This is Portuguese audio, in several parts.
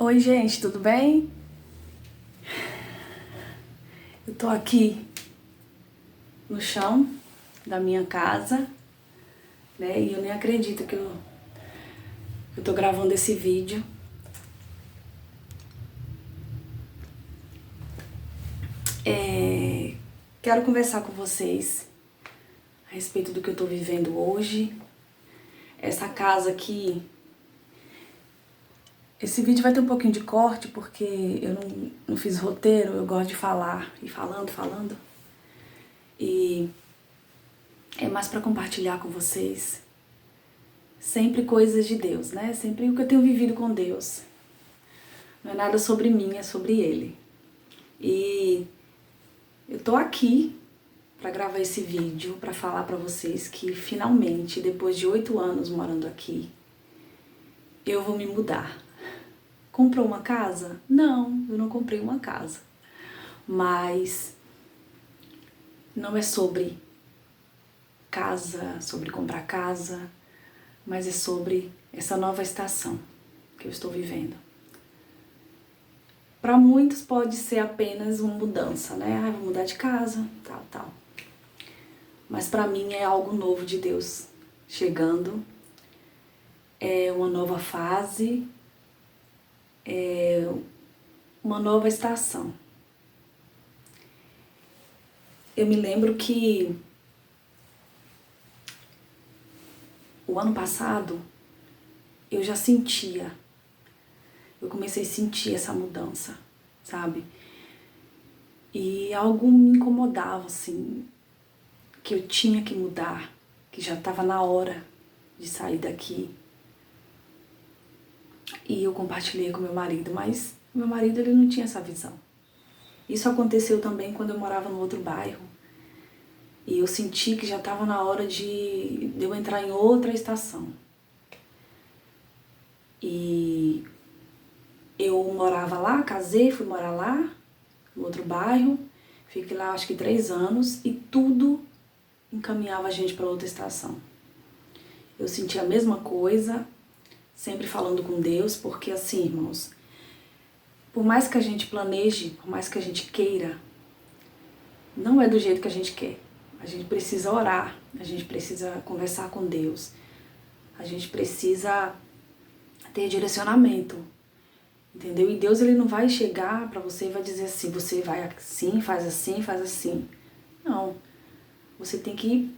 Oi, gente, tudo bem? Eu tô aqui no chão da minha casa, né? E eu nem acredito que eu tô gravando esse vídeo. Quero conversar com vocês a respeito do que eu tô vivendo hoje. Essa casa aqui. Esse vídeo vai ter um pouquinho de corte porque eu não fiz roteiro, eu gosto de falar e falando. E é mais pra compartilhar com vocês sempre coisas de Deus, né? Sempre o que eu tenho vivido com Deus. Não é nada sobre mim, é sobre Ele. E eu tô aqui pra gravar esse vídeo, pra falar pra vocês que finalmente, depois de 8 anos morando aqui, eu vou me mudar. Comprou uma casa? Não, eu não comprei uma casa. Mas não é sobre casa, sobre comprar casa, mas é sobre essa nova estação que eu estou vivendo. Para muitos pode ser apenas uma mudança, né? Ah, vou mudar de casa, tal. Mas para mim é algo novo de Deus chegando. É uma nova fase, é uma nova estação. Eu me lembro que o ano passado eu já sentia, eu comecei a sentir essa mudança, sabe? E algo me incomodava, assim, que eu tinha que mudar, que já estava na hora de sair daqui. E eu compartilhei com meu marido, mas meu marido ele não tinha essa visão. Isso aconteceu também quando eu morava no outro bairro. E eu senti que já estava na hora de eu entrar em outra estação. E eu morava lá, casei, fui morar lá, no outro bairro. Fiquei lá acho que 3 anos e tudo encaminhava a gente para outra estação. Eu senti a mesma coisa, sempre falando com Deus, porque assim, irmãos, por mais que a gente planeje, por mais que a gente queira, não é do jeito que a gente quer. A gente precisa orar, a gente precisa conversar com Deus, a gente precisa ter direcionamento, entendeu? E Deus ele não vai chegar pra você e vai dizer assim, você vai assim, faz assim, faz assim. Não, você tem que ir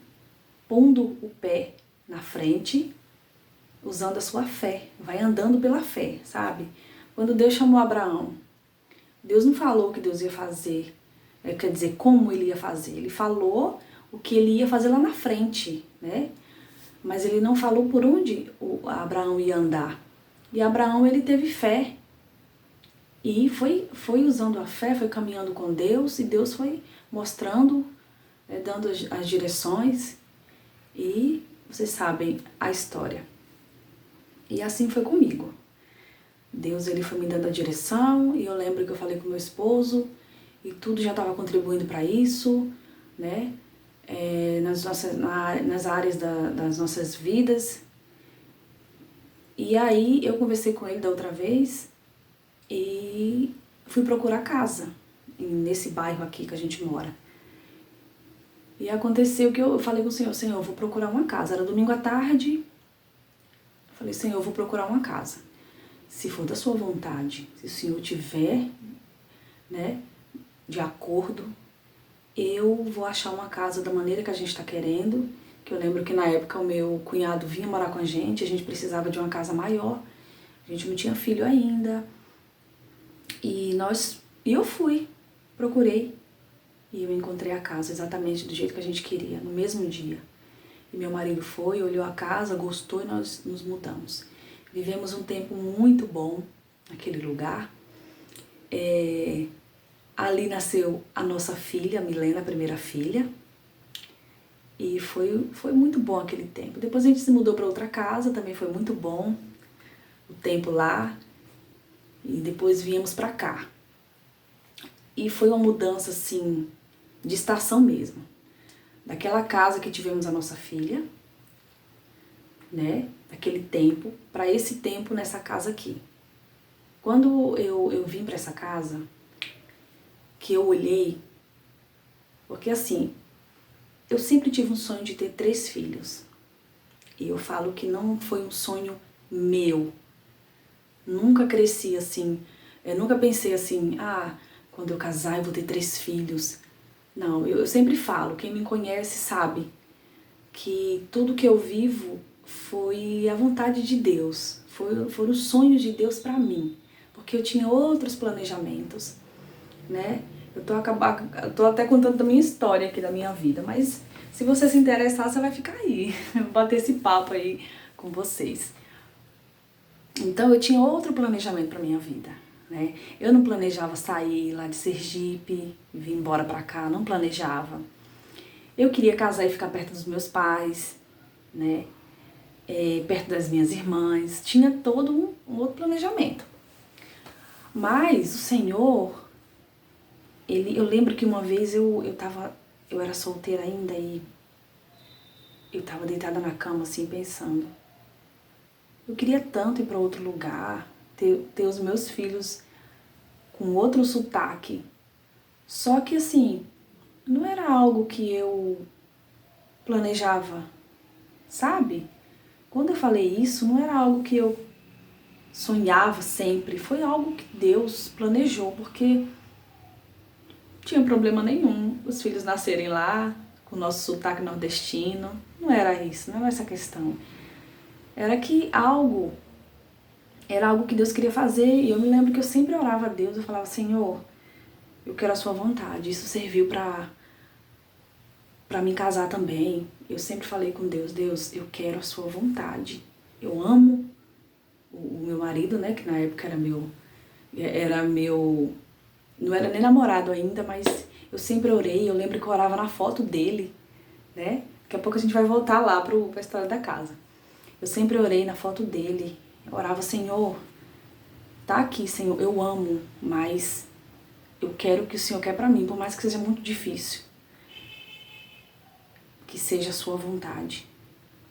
pondo o pé na frente, usando a sua fé, vai andando pela fé, sabe? Quando Deus chamou Abraão, Deus não falou o que Deus ia fazer, quer dizer, como ele ia fazer. Ele falou o que ele ia fazer lá na frente, né? Mas ele não falou por onde o Abraão ia andar. E Abraão, ele teve fé. E foi usando a fé, foi caminhando com Deus, e Deus foi mostrando, dando as direções. E vocês sabem a história. E assim foi comigo. Deus ele foi me dando a direção, e eu lembro que eu falei com meu esposo, e tudo já estava contribuindo para isso, né? Nas áreas das nossas vidas. E aí eu conversei com ele da outra vez e fui procurar casa, nesse bairro aqui que a gente mora. E aconteceu que eu falei com o Senhor, eu vou procurar uma casa. Era domingo à tarde, eu falei, Senhor, eu vou procurar uma casa. Se for da sua vontade, se o Senhor tiver, né, de acordo, eu vou achar uma casa da maneira que a gente está querendo, que eu lembro que na época o meu cunhado vinha morar com a gente precisava de uma casa maior, a gente não tinha filho ainda, e eu fui, procurei, e eu encontrei a casa exatamente do jeito que a gente queria, no mesmo dia. E meu marido foi, olhou a casa, gostou e nós nos mudamos. Vivemos um tempo muito bom naquele lugar. Ali nasceu a nossa filha, a Milena, a primeira filha. E foi muito bom aquele tempo. Depois a gente se mudou para outra casa, também foi muito bom o tempo lá. E depois viemos para cá. E foi uma mudança, assim, de estação mesmo. Daquela casa que tivemos a nossa filha, né? Daquele tempo, para esse tempo nessa casa aqui. Quando eu vim para essa casa, que eu olhei, porque assim, eu sempre tive um sonho de ter 3 filhos. E eu falo que não foi um sonho meu. Nunca cresci assim, eu nunca pensei assim, quando eu casar eu vou ter 3 filhos. Não, eu sempre falo, quem me conhece sabe que tudo que eu vivo foi a vontade de Deus, foram os sonhos de Deus para mim, porque eu tinha outros planejamentos, né? Eu tô até contando da minha história aqui, da minha vida, mas se você se interessar, você vai ficar aí, eu vou bater esse papo aí com vocês. Então eu tinha outro planejamento para minha vida, né? Eu não planejava sair lá de Sergipe e vir embora para cá, não planejava. Eu queria casar e ficar perto dos meus pais, né? Perto das minhas irmãs, tinha todo um outro planejamento. Mas o Senhor, eu lembro que uma vez eu era solteira ainda e eu tava deitada na cama assim pensando, eu queria tanto ir para outro lugar, ter os meus filhos com outro sotaque, só que assim, não era algo que eu planejava, sabe? Quando eu falei isso, não era algo que eu sonhava sempre, foi algo que Deus planejou, porque não tinha problema nenhum os filhos nascerem lá, com o nosso sotaque nordestino, não era isso, não era essa questão. Era algo que Deus queria fazer, e eu me lembro que eu sempre orava a Deus, eu falava, Senhor, eu quero a sua vontade, isso serviu para me casar também. Eu sempre falei com Deus, Deus, eu quero a sua vontade, eu amo o meu marido, né, que na época era meu, não era nem namorado ainda, mas eu sempre orei, eu lembro que eu orava na foto dele, né, daqui a pouco a gente vai voltar lá pra história da casa. Eu sempre orei na foto dele, eu orava, Senhor, tá aqui, Senhor, eu amo, mas eu quero o que o Senhor quer pra mim, por mais que seja muito difícil, que seja a sua vontade.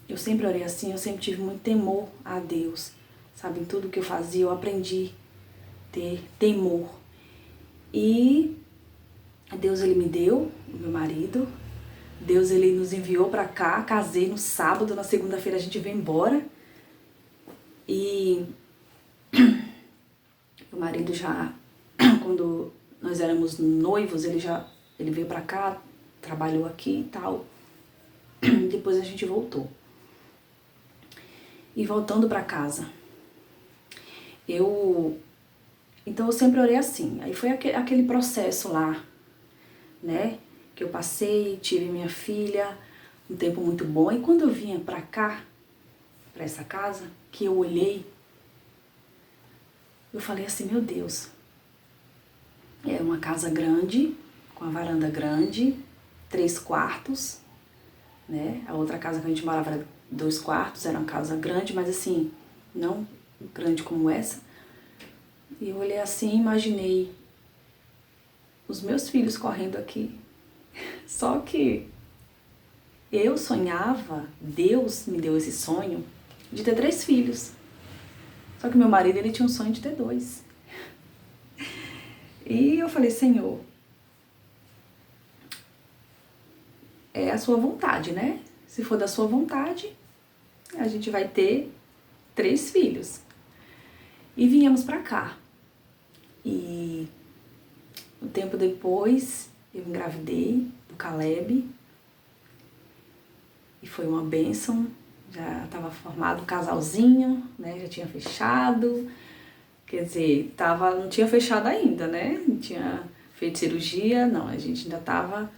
Eu sempre orei assim, eu sempre tive muito temor a Deus, sabe, em tudo que eu fazia, eu aprendi a ter temor. E Deus, ele me deu o meu marido, Deus, ele nos enviou pra cá, casei no sábado, na segunda-feira a gente veio embora. E o marido já, quando nós éramos noivos, ele veio pra cá, trabalhou aqui e tal. Depois a gente voltou. E voltando pra casa, então eu sempre orei assim. Aí foi aquele processo lá, né, que eu passei, tive minha filha, um tempo muito bom. E quando eu vinha pra cá, pra essa casa, que eu olhei, eu falei assim, meu Deus, é uma casa grande, com a varanda grande, 3 quartos, né? A outra casa que a gente morava era 2 quartos, era uma casa grande, mas assim, não grande como essa. E eu olhei assim e imaginei os meus filhos correndo aqui. Só que eu sonhava, Deus me deu esse sonho de ter 3 filhos. Só que meu marido, ele tinha um sonho de ter 2. E eu falei, Senhor, é a sua vontade, né? Se for da sua vontade, a gente vai ter 3 filhos. E viemos pra cá. E um tempo depois, eu engravidei do Caleb. E foi uma bênção. Já estava formado um casalzinho, né? Já tinha fechado. Quer dizer, não tinha fechado ainda, né? Não tinha feito cirurgia, não. A gente ainda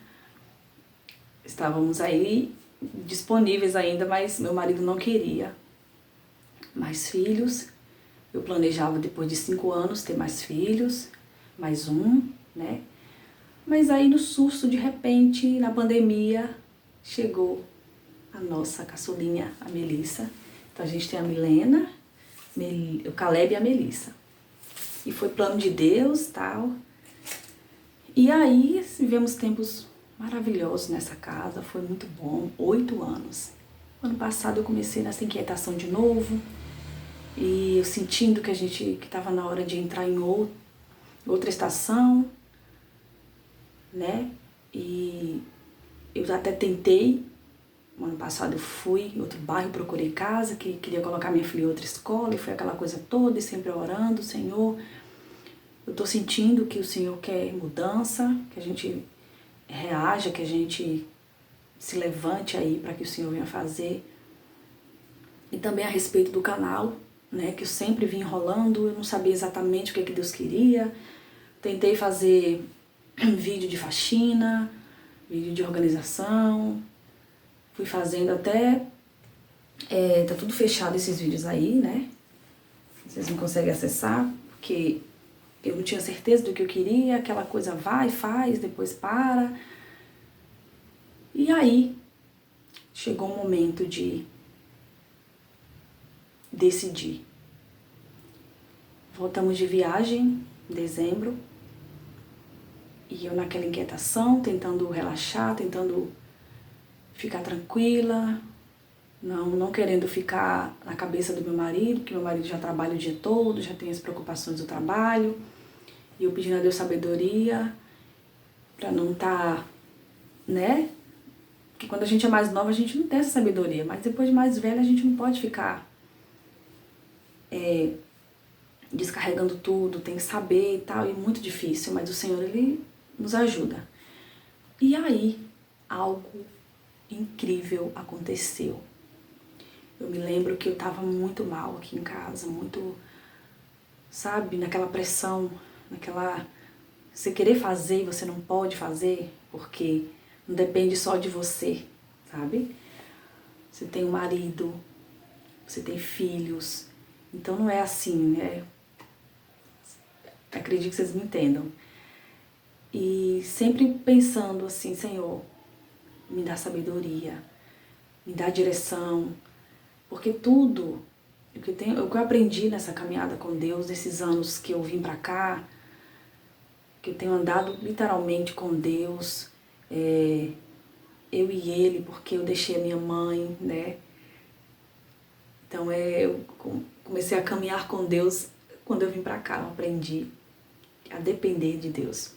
estávamos aí disponíveis ainda, mas meu marido não queria mais filhos. Eu planejava depois de 5 anos ter mais filhos, mais um, né? Mas aí no susto, de repente, na pandemia, chegou a nossa caçulinha, a Melissa. Então a gente tem a Milena, o Caleb e a Melissa. E foi plano de Deus, tal. E aí vivemos tempos maravilhosos nessa casa, foi muito bom, 8 anos. Ano passado eu comecei nessa inquietação de novo, E eu sentindo que que estava na hora de entrar em outra estação, né? E eu até tentei, no ano passado eu fui em outro bairro, procurei casa, que queria colocar minha filha em outra escola, e foi aquela coisa toda, e sempre orando, Senhor, eu tô sentindo que o Senhor quer mudança, que a gente reaja, que a gente se levante aí para que o Senhor venha fazer. E também a respeito do canal, né, que eu sempre vim enrolando, eu não sabia exatamente o que Deus queria. Tentei fazer vídeo de faxina, vídeo de organização, fui fazendo até... tá tudo fechado esses vídeos aí, né? Vocês não conseguem acessar, porque eu não tinha certeza do que eu queria, aquela coisa vai, faz, depois para. E aí, chegou o momento de decidir. Voltamos de viagem em dezembro, e eu naquela inquietação, tentando relaxar, tentando ficar tranquila, não querendo ficar na cabeça do meu marido, porque meu marido já trabalha o dia todo, já tem as preocupações do trabalho, e eu pedindo a Deus sabedoria para não estar, né? Porque quando a gente é mais nova a gente não tem essa sabedoria, mas depois de mais velha a gente não pode ficar descarregando tudo, tem que saber e tal, e é muito difícil, mas o Senhor, Ele nos ajuda. E aí, algo incrível aconteceu. Eu me lembro que eu tava muito mal aqui em casa, muito, sabe, naquela pressão, naquela... Você querer fazer e você não pode fazer, porque não depende só de você, sabe? Você tem um marido, você tem filhos, então não é assim, né? Acredito que vocês me entendam. E sempre pensando assim, Senhor, me dá sabedoria, me dá direção, porque tudo o que eu aprendi nessa caminhada com Deus, nesses anos que eu vim pra cá, que eu tenho andado literalmente com Deus, eu e Ele, porque eu deixei a minha mãe, né? Então eu comecei a caminhar com Deus quando eu vim pra cá, eu aprendi a depender de Deus.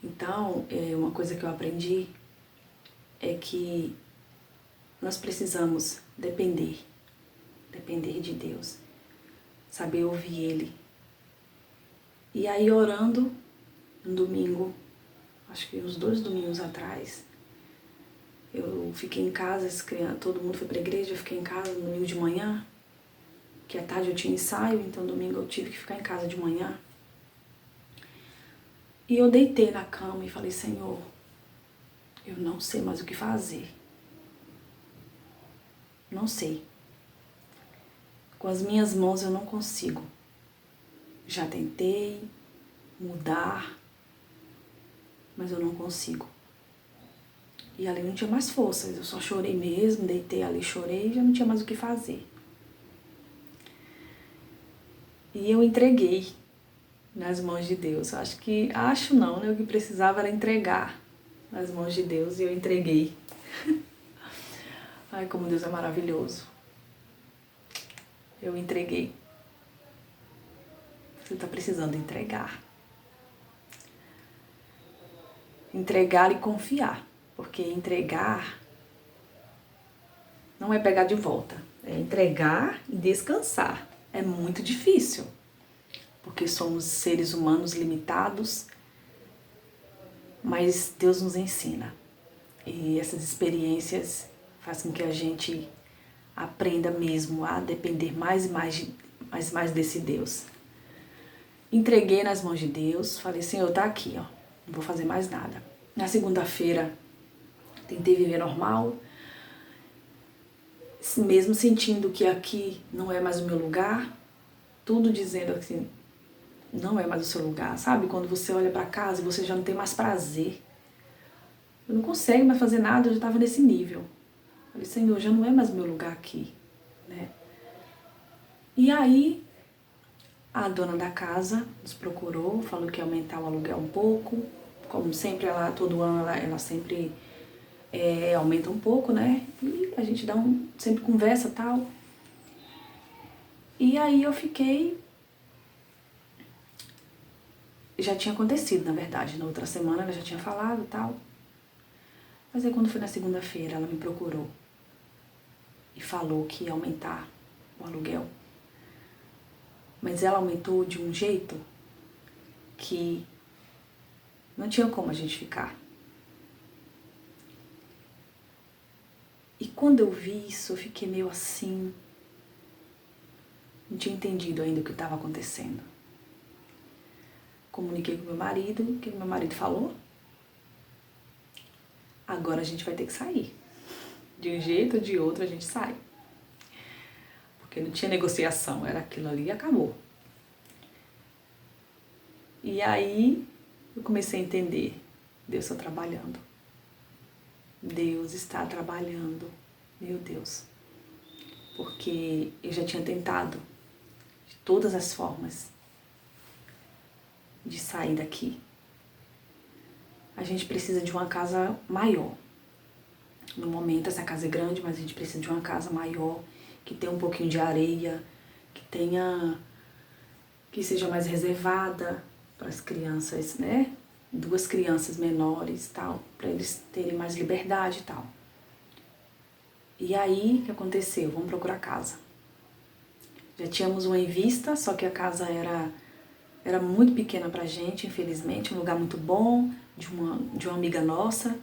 Então, uma coisa que eu aprendi é que nós precisamos depender de Deus, saber ouvir Ele. E aí orando, um domingo, acho que uns 2 domingos atrás, eu fiquei em casa, todo mundo foi pra igreja, eu fiquei em casa no domingo de manhã, que à tarde eu tinha ensaio, então domingo eu tive que ficar em casa de manhã. E eu deitei na cama e falei, Senhor, eu não sei mais o que fazer. Não sei. Com as minhas mãos eu não consigo. Já tentei mudar, mas eu não consigo. E ali não tinha mais forças, eu só chorei mesmo, deitei ali, chorei e já não tinha mais o que fazer. E eu entreguei nas mãos de Deus. Acho não, né? O que precisava era entregar nas mãos de Deus e eu entreguei. Ai, como Deus é maravilhoso. Eu entreguei. Você está precisando entregar. Entregar e confiar. Porque entregar não é pegar de volta. É entregar e descansar. É muito difícil. Porque somos seres humanos limitados. Mas Deus nos ensina. E essas experiências fazem com que a gente aprenda mesmo a depender mais e mais desse Deus. Entreguei nas mãos de Deus, falei, Senhor, tá aqui, ó, não vou fazer mais nada. Na segunda-feira, tentei viver normal, mesmo sentindo que aqui não é mais o meu lugar, tudo dizendo assim, não é mais o seu lugar, sabe? Quando você olha pra casa e você já não tem mais prazer, eu não consigo mais fazer nada, eu já estava nesse nível. Falei, Senhor, já não é mais o meu lugar aqui, né? E aí, a dona da casa nos procurou, falou que ia aumentar o aluguel um pouco. Como sempre, todo ano ela sempre aumenta um pouco, né? E a gente sempre conversa e tal. E aí eu fiquei... Já tinha acontecido, na verdade. Na outra semana ela já tinha falado e tal. Mas aí quando foi na segunda-feira, ela me procurou e falou que ia aumentar o aluguel. Mas ela aumentou de um jeito que não tinha como a gente ficar. E quando eu vi isso, eu fiquei meio assim... Não tinha entendido ainda o que estava acontecendo. Comuniquei com meu marido, o que meu marido falou? Agora a gente vai ter que sair. De um jeito ou de outro a gente sai. Porque não tinha negociação, era aquilo ali e acabou. E aí eu comecei a entender, Deus está trabalhando. Deus está trabalhando, meu Deus. Porque eu já tinha tentado de todas as formas de sair daqui. A gente precisa de uma casa maior. No momento essa casa é grande, mas a gente precisa de uma casa maior, que tenha um pouquinho de areia, que seja mais reservada para as crianças, né? 2 crianças menores e tal, para eles terem mais liberdade e tal. E aí, o que aconteceu? Vamos procurar casa. Já tínhamos uma em vista, só que a casa era muito pequena pra gente, infelizmente, um lugar muito bom, de uma amiga nossa.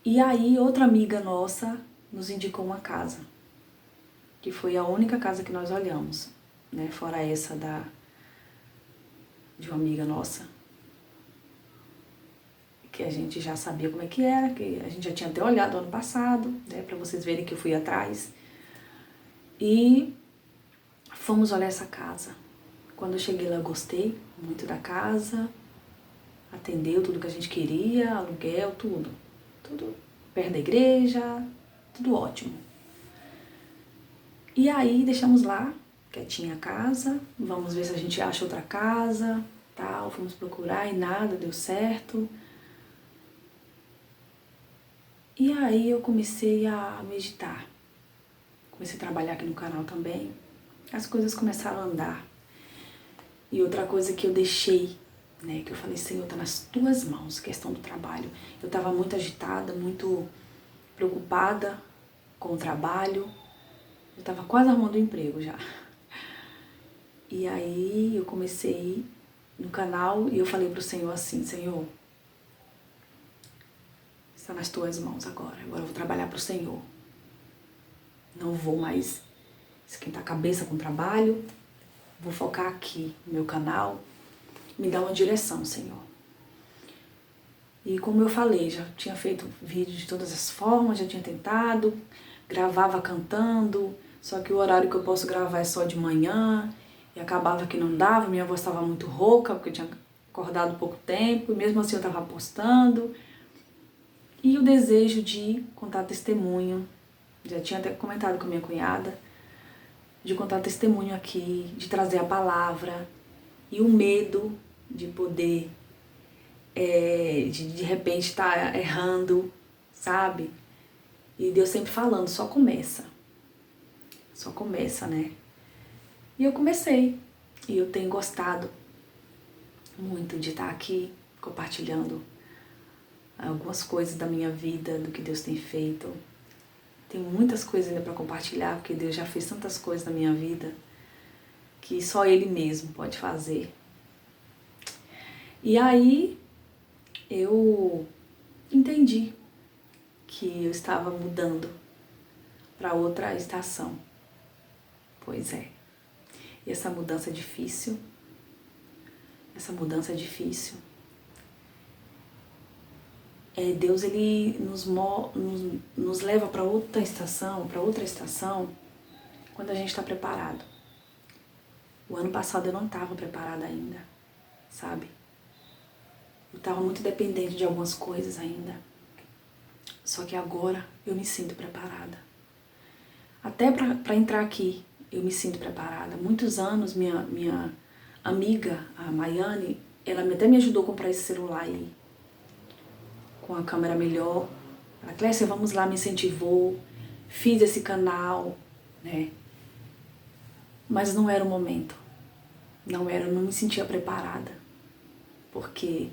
E aí, outra amiga nossa nos indicou uma casa, que foi a única casa que nós olhamos, né? Fora essa de uma amiga nossa, que a gente já sabia como é que era, que a gente já tinha até olhado ano passado, né? Pra vocês verem que eu fui atrás. E fomos olhar essa casa. Quando eu cheguei lá, eu gostei muito da casa, atendeu tudo que a gente queria, aluguel, tudo. Tudo perto da igreja, tudo ótimo. E aí deixamos lá, quietinha a casa, vamos ver se a gente acha outra casa, tal, fomos procurar e nada, deu certo. E aí eu comecei a meditar, comecei a trabalhar aqui no canal também, as coisas começaram a andar. E outra coisa que eu deixei, né, que eu falei, Senhor, tá nas tuas mãos, questão do trabalho. Eu tava muito agitada, muito preocupada com o trabalho, eu tava quase arrumando um emprego já. E aí eu comecei no canal e eu falei pro Senhor assim, Senhor, está nas tuas mãos agora eu vou trabalhar pro Senhor. Não vou mais esquentar a cabeça com o trabalho, vou focar aqui no meu canal, me dá uma direção, Senhor. E como eu falei, já tinha feito vídeo de todas as formas, já tinha tentado, gravava cantando, só que o horário que eu posso gravar é só de manhã, e acabava que não dava, minha voz estava muito rouca, porque eu tinha acordado pouco tempo, e mesmo assim eu estava postando. E o desejo de contar testemunho, já tinha até comentado com a minha cunhada, de contar testemunho aqui, de trazer a palavra, e o medo de poder, de repente estar errando, sabe? E Deus sempre falando, só começa, né? E eu comecei, e eu tenho gostado muito de estar aqui compartilhando algumas coisas da minha vida, do que Deus tem feito. Tem muitas coisas ainda para compartilhar, porque Deus já fez tantas coisas na minha vida que só Ele mesmo pode fazer. E aí eu entendi que eu estava mudando para outra estação. Pois é. E essa mudança é difícil. Deus, Ele nos leva para outra estação, quando a gente está preparado. O ano passado eu não estava preparada ainda, sabe? Eu estava muito dependente de algumas coisas ainda. Só que agora eu me sinto preparada. Até para entrar aqui, eu me sinto preparada. Muitos anos, minha amiga, a Maiane, ela até me ajudou a comprar esse celular aí, com a câmera melhor. Ela, Clécia, vamos lá, me incentivou, fiz esse canal, né? Mas não era o momento. Não era, eu não me sentia preparada. Porque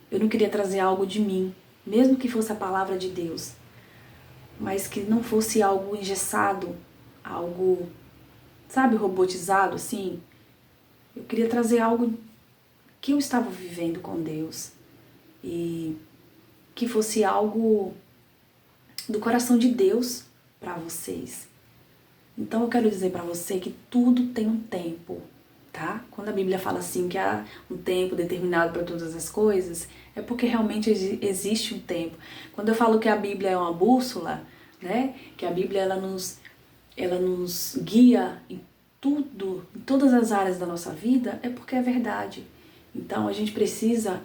eu não queria trazer algo de mim, mesmo que fosse a palavra de Deus, mas que não fosse algo engessado, algo, sabe, robotizado, assim. Eu queria trazer algo que eu estava vivendo com Deus e que fosse algo do coração de Deus para vocês. Então eu quero dizer para você que tudo tem um tempo, tá? Quando a Bíblia fala assim que há um tempo determinado para todas as coisas, é porque realmente existe um tempo. Quando eu falo que a Bíblia é uma bússola, né? Que a Bíblia ela nos guia em tudo, em todas as áreas da nossa vida, é porque é verdade. Então a gente precisa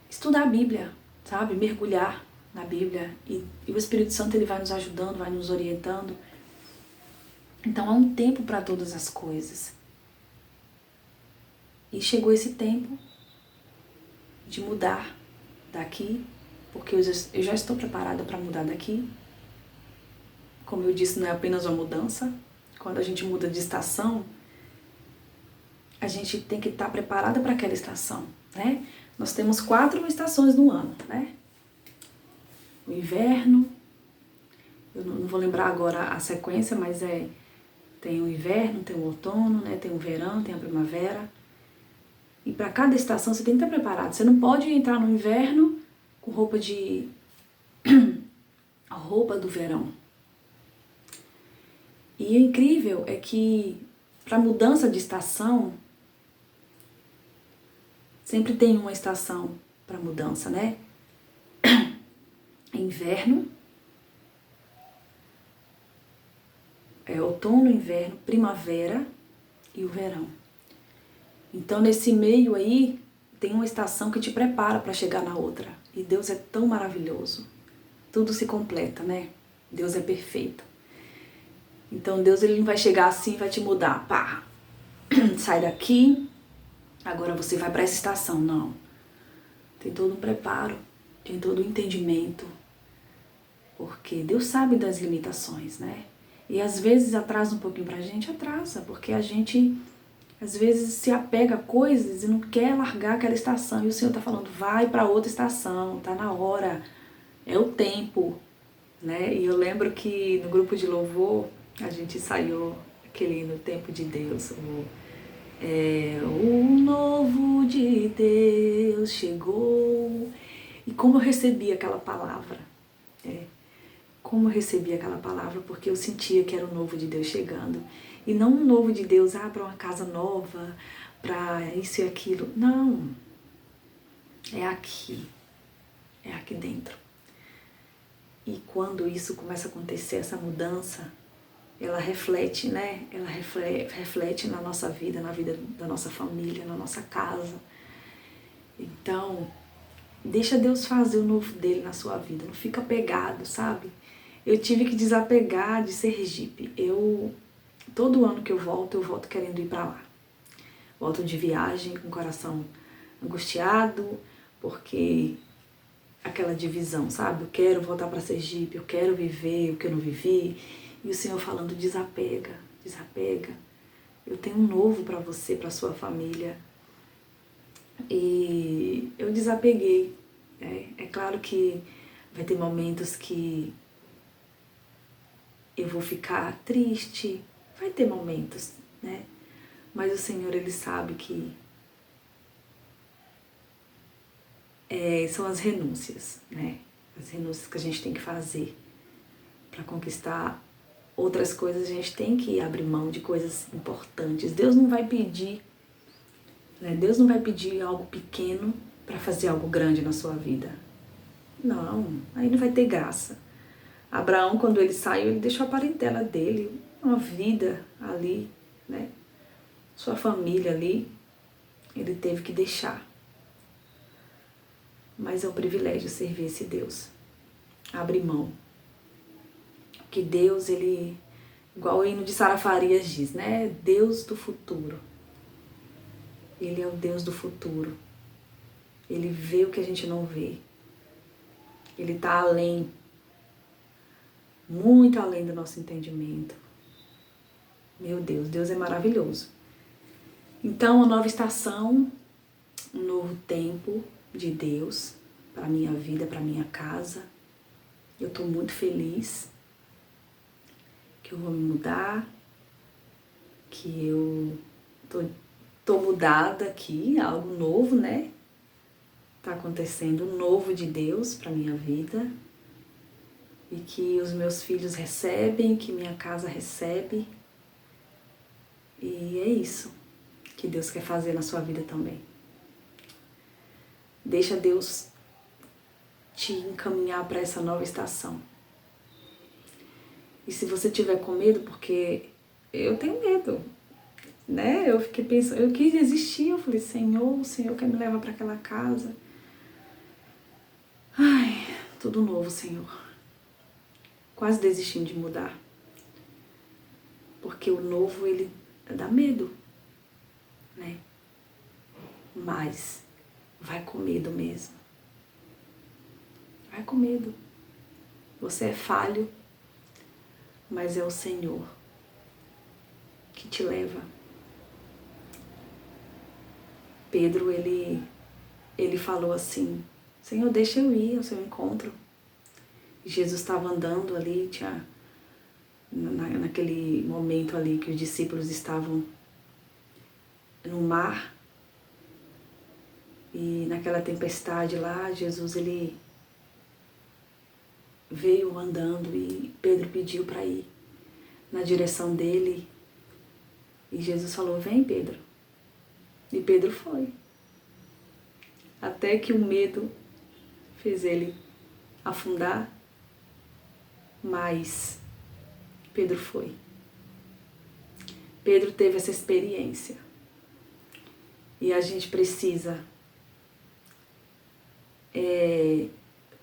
estudar a Bíblia, sabe? Mergulhar na Bíblia e o Espírito Santo ele vai nos ajudando, vai nos orientando. Então há um tempo para todas as coisas. E chegou esse tempo de mudar daqui, porque eu já estou preparada para mudar daqui. Como eu disse, não é apenas uma mudança. Quando a gente muda de estação, a gente tem que estar preparada para aquela estação, né? Nós temos 4 estações no ano, né? O inverno, eu não vou lembrar agora a sequência, mas tem o inverno, tem o outono, né? Tem o verão, tem a primavera. E para cada estação você tem que estar preparado. Você não pode entrar no inverno com a roupa do verão. E o incrível é que para mudança de estação, sempre tem uma estação para mudança, né? Inverno, outono, inverno, primavera e o verão. Então nesse meio aí tem uma estação que te prepara para chegar na outra. E Deus é tão maravilhoso. Tudo se completa, né? Deus é perfeito. Então Deus ele não vai chegar assim e vai te mudar. Pá, sai daqui, agora você vai para essa estação. Não. Tem todo um preparo, tem todo um entendimento. Porque Deus sabe das limitações, né? E às vezes atrasa um pouquinho pra gente, atrasa, porque a gente às vezes se apega a coisas e não quer largar aquela estação. E o Senhor tá falando, vai para outra estação, tá na hora, é o tempo, né? E eu lembro que no grupo de louvor a gente ensaiou aquele No Tempo de Deus, o novo de Deus chegou. E como eu recebi aquela palavra, como eu recebi aquela palavra, porque eu sentia que era o novo de Deus chegando. E não um novo de Deus, para uma casa nova, para isso e aquilo. Não. É aqui dentro. E quando isso começa a acontecer, essa mudança, ela reflete, né? Ela reflete na nossa vida, na vida da nossa família, na nossa casa. Então, deixa Deus fazer o novo dele na sua vida. Não fica apegado, sabe? Eu tive que desapegar de Sergipe. Todo ano que eu volto querendo ir para lá. Volto de viagem com o coração angustiado, porque aquela divisão, sabe? Eu quero voltar para Sergipe, eu quero viver o que eu não vivi. E o Senhor falando, desapega. Eu tenho um novo para você, para sua família. E eu desapeguei. É claro que vai ter momentos que eu vou ficar triste, vai ter momentos, né? Mas o Senhor, Ele sabe que são as renúncias, né? As renúncias que a gente tem que fazer para conquistar outras coisas. A gente tem que abrir mão de coisas importantes. Deus não vai pedir, né? Deus não vai pedir algo pequeno para fazer algo grande na sua vida. Não, aí não vai ter graça. Abraão, quando ele saiu, ele deixou a parentela dele, uma vida ali, né? Sua família ali, ele teve que deixar. Mas é um privilégio servir esse Deus. Abre mão. Porque Deus, ele, igual o hino de Sara Farias diz, né? Deus do futuro. Ele é o Deus do futuro. Ele vê o que a gente não vê. Ele está além, muito além do nosso entendimento. Meu Deus, Deus é maravilhoso. Então, a nova estação, um novo tempo de Deus para minha vida, para minha casa. Eu tô muito feliz que eu vou me mudar, que eu tô mudada aqui, algo novo, né? Tá acontecendo um novo de Deus para minha vida. E que os meus filhos recebem, que minha casa recebe. E é isso que Deus quer fazer na sua vida também. Deixa Deus te encaminhar para essa nova estação. E se você tiver com medo, porque eu tenho medo, né? Eu fiquei pensando, eu quis desistir, eu falei, Senhor, o Senhor quer me levar para aquela casa. Ai, tudo novo, Senhor. Quase desistindo de mudar. Porque o novo, ele dá medo, né? Mas vai com medo mesmo. Vai com medo. Você é falho, mas é o Senhor que te leva. Pedro, ele falou assim, Senhor, deixa eu ir ao seu encontro. E Jesus estava andando ali, naquele momento ali que os discípulos estavam no mar. E naquela tempestade lá, Jesus, ele veio andando e Pedro pediu para ir na direção dele. E Jesus falou, vem Pedro. E Pedro foi. Até que o medo fez ele afundar, mas Pedro foi. Pedro teve essa experiência. E a gente precisa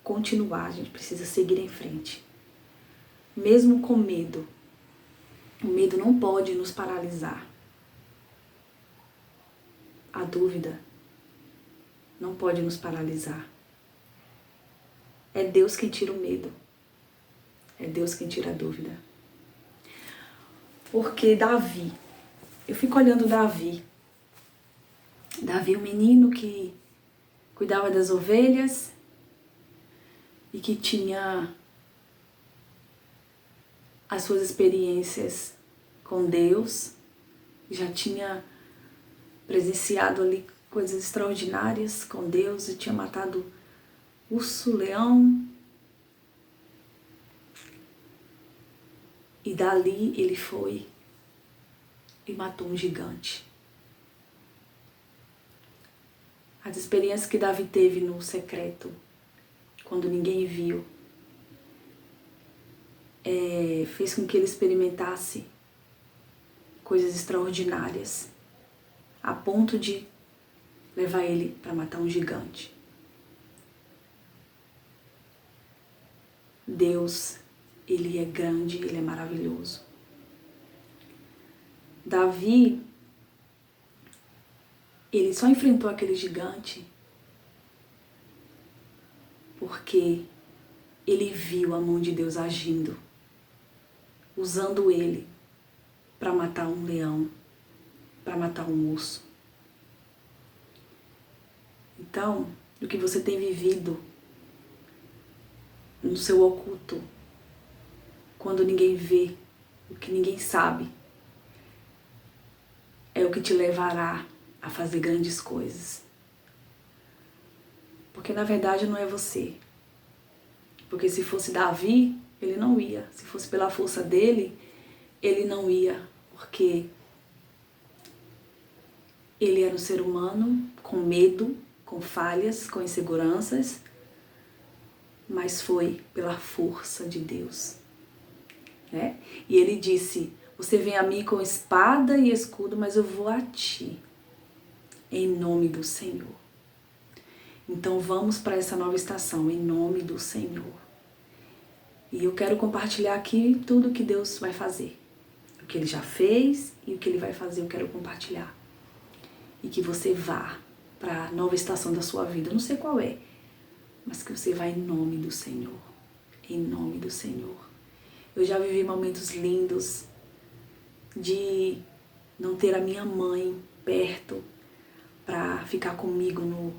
continuar, a gente precisa seguir em frente. Mesmo com medo. O medo não pode nos paralisar. A dúvida não pode nos paralisar. É Deus quem tira o medo. É Deus quem tira a dúvida. Porque Davi, eu fico olhando Davi. Davi, um menino que cuidava das ovelhas e que tinha as suas experiências com Deus, já tinha presenciado ali coisas extraordinárias com Deus e tinha matado urso, leão. E dali ele foi e matou um gigante. As experiências que Davi teve no secreto, quando ninguém viu, fez com que ele experimentasse coisas extraordinárias, a ponto de levar ele para matar um gigante. Deus, ele é grande, ele é maravilhoso. Davi, ele só enfrentou aquele gigante porque ele viu a mão de Deus agindo, usando ele para matar um leão, para matar um urso. Então, o que você tem vivido no seu oculto, quando ninguém vê, o que ninguém sabe, é o que te levará a fazer grandes coisas. Porque na verdade não é você. Porque se fosse Davi, ele não ia. Se fosse pela força dele, ele não ia. Porque ele era um ser humano com medo, com falhas, com inseguranças, mas foi pela força de Deus, né? E ele disse, você vem a mim com espada e escudo, mas eu vou a ti, em nome do Senhor. Então vamos para essa nova estação, em nome do Senhor. E eu quero compartilhar aqui tudo que Deus vai fazer. O que Ele já fez e o que Ele vai fazer, eu quero compartilhar. E que você vá para a nova estação da sua vida, eu não sei qual é, mas que você vá em nome do Senhor. Em nome do Senhor. Eu já vivi momentos lindos de não ter a minha mãe perto para ficar comigo no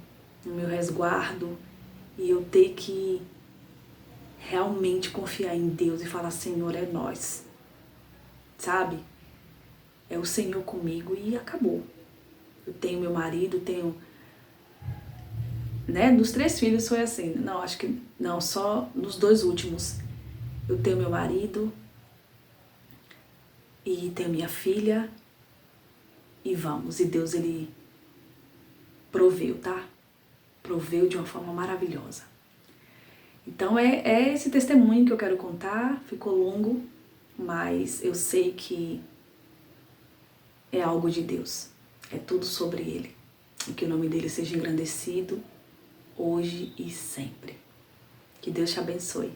meu resguardo e eu ter que realmente confiar em Deus e falar, Senhor, é nós, sabe? É o Senhor comigo e acabou. Eu tenho meu marido, tenho, né, dos 3 filhos foi assim, não, acho que, não, só nos 2 últimos. Eu tenho meu marido e tenho minha filha e vamos, e Deus, Ele proveu, tá? Proveu de uma forma maravilhosa. Então é esse testemunho que eu quero contar, ficou longo, mas eu sei que é algo de Deus, é tudo sobre Ele. E que o nome dele seja engrandecido hoje e sempre. Que Deus te abençoe.